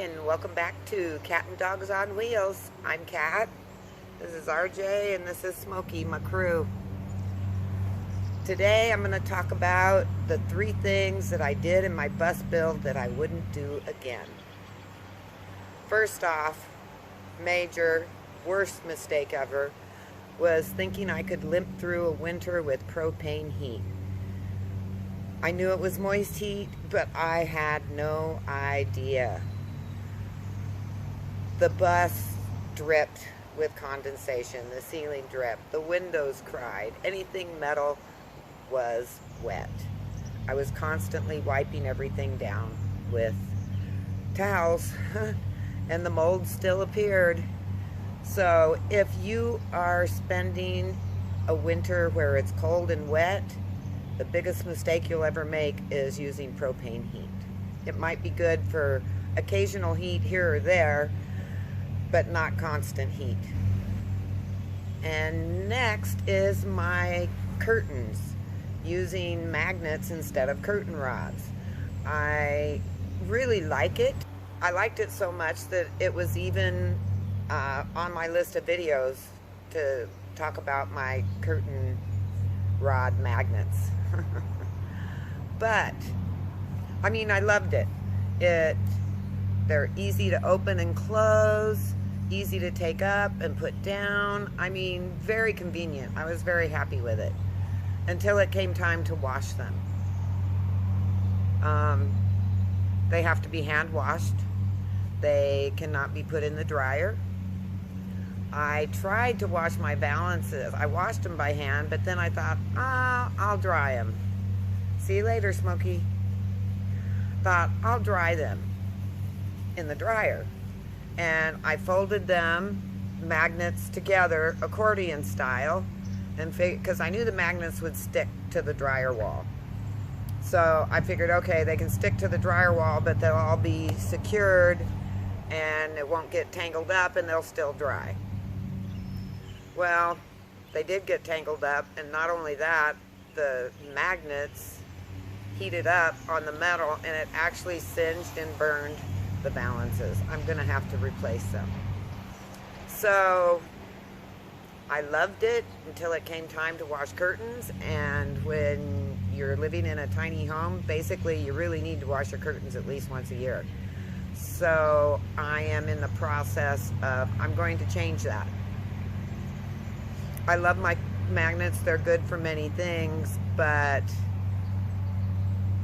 and welcome back to Cat and Dogs on Wheels. I'm Cat, this is RJ, and this is Smokey, my crew. Today I'm going to talk about the 3 things that I did in my bus build that I wouldn't do again. First off, major, worst mistake ever, was thinking I could limp through a winter with propane heat. I knew it was moist heat, but I had no idea. The bus dripped with condensation, the ceiling dripped, the windows cried, anything metal was wet. I was constantly wiping everything down with towels, and the mold still appeared. So if you are spending a winter where it's cold and wet, the biggest mistake you'll ever make is using propane heat. It might be good for occasional heat here or there, but not constant heat. And next is my curtains, using magnets instead of curtain rods. I really like it. I liked it so much that it was even on my list of videos to talk about my curtain rod magnets. But I mean, I loved it. They're easy to open and close, easy to take up and put down. I mean, very convenient. I was very happy with it until it came time to wash them. They have to be hand washed. They cannot be put in the dryer. I tried to wash my balances. I washed them by hand, but then I thought, I'll dry them. See you later, Smokey. Thought, I'll dry them in the dryer. And I folded them, magnets together, accordion style, and because I knew the magnets would stick to the dryer wall. So I figured, okay, they can stick to the dryer wall, but they'll all be secured, and it won't get tangled up, and they'll still dry. Well, they did get tangled up, and not only that, the magnets heated up on the metal, and it actually singed and burned the balances. I'm going to have to replace them. So I loved it until it came time to wash curtains, and when you're living in a tiny home, basically you really need to wash your curtains at least once a year. So I am in the process of, I'm going to change that. I love my magnets. They're good for many things, but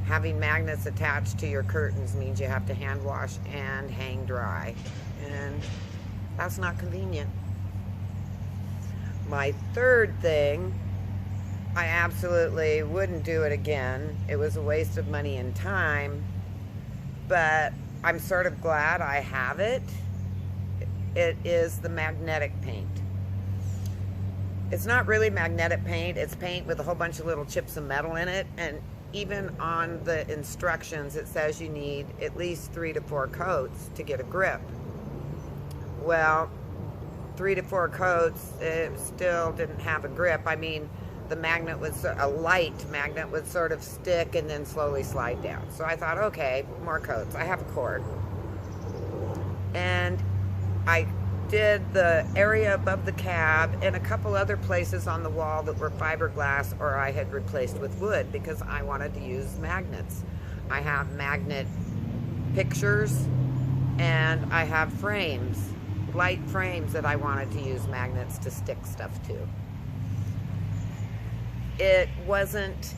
having magnets attached to your curtains means you have to hand wash and hang dry, and that's not convenient. My third thing, I absolutely wouldn't do it again. It was a waste of money and time, but I'm sort of glad I have it. It is the magnetic paint. It's not really magnetic paint, it's paint with a whole bunch of little chips of metal in it, and even on the instructions it says you need at least 3 to 4 coats to get a grip. Well, 3 to 4 coats, it still didn't have a grip. I mean, the magnet was, a light magnet would sort of stick and then slowly slide down. So I thought, okay, more coats. I have a cord. And I did the area above the cab and a couple other places on the wall that were fiberglass or I had replaced with wood because I wanted to use magnets. I have magnet pictures and I have frames, light frames that I wanted to use magnets to stick stuff to. It wasn't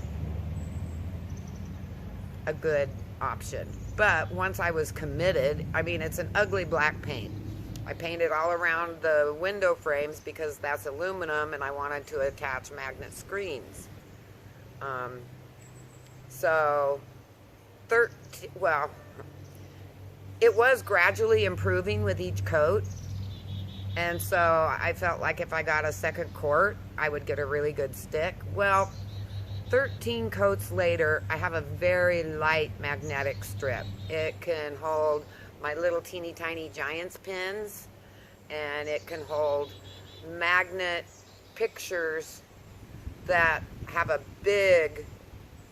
a good option, but once I was committed, I mean, it's an ugly black paint. I painted all around the window frames because that's aluminum and I wanted to attach magnet screens. Well, it was gradually improving with each coat. And so I felt like if I got a second quart, I would get a really good stick. Well, 13 coats later, I have a very light magnetic strip. It can hold my little teeny tiny Giants pins, and it can hold magnet pictures that have a big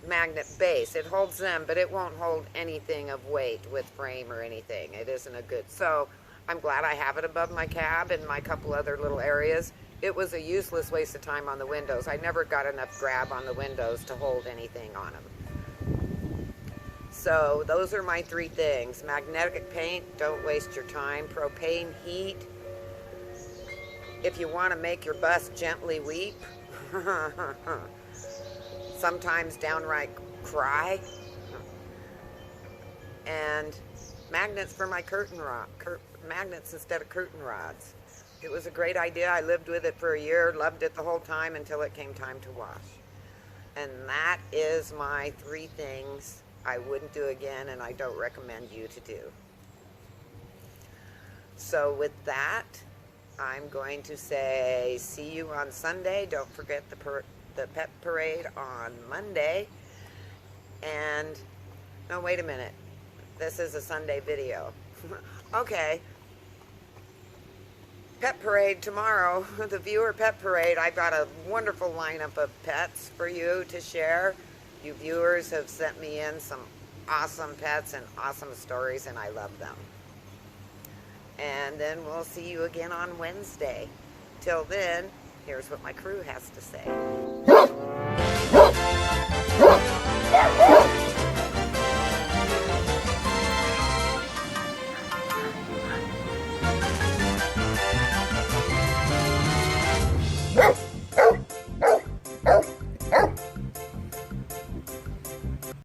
magnet base. It holds them, but it won't hold anything of weight with frame or anything. It isn't a good, so I'm glad I have it above my cab and my couple other little areas. It was a useless waste of time on the windows. I never got enough grab on the windows to hold anything on them. So those are my 3 things. Magnetic paint, don't waste your time. Propane heat, if you want to make your bus gently weep, sometimes downright cry. And magnets for my curtain rod, magnets instead of curtain rods. It was a great idea. I lived with it for a year, loved it the whole time until it came time to wash. And that is my 3 things I wouldn't do again, and I don't recommend you to do. So with that, I'm going to say see you on Sunday. Don't forget the pet parade on Monday. And no, wait a minute. This is a Sunday video. Okay. Pet parade tomorrow, the viewer pet parade. I've got a wonderful lineup of pets for you to share. You viewers have sent me in some awesome pets and awesome stories, and I love them. And then we'll see you again on Wednesday. Till then, here's what my crew has to say.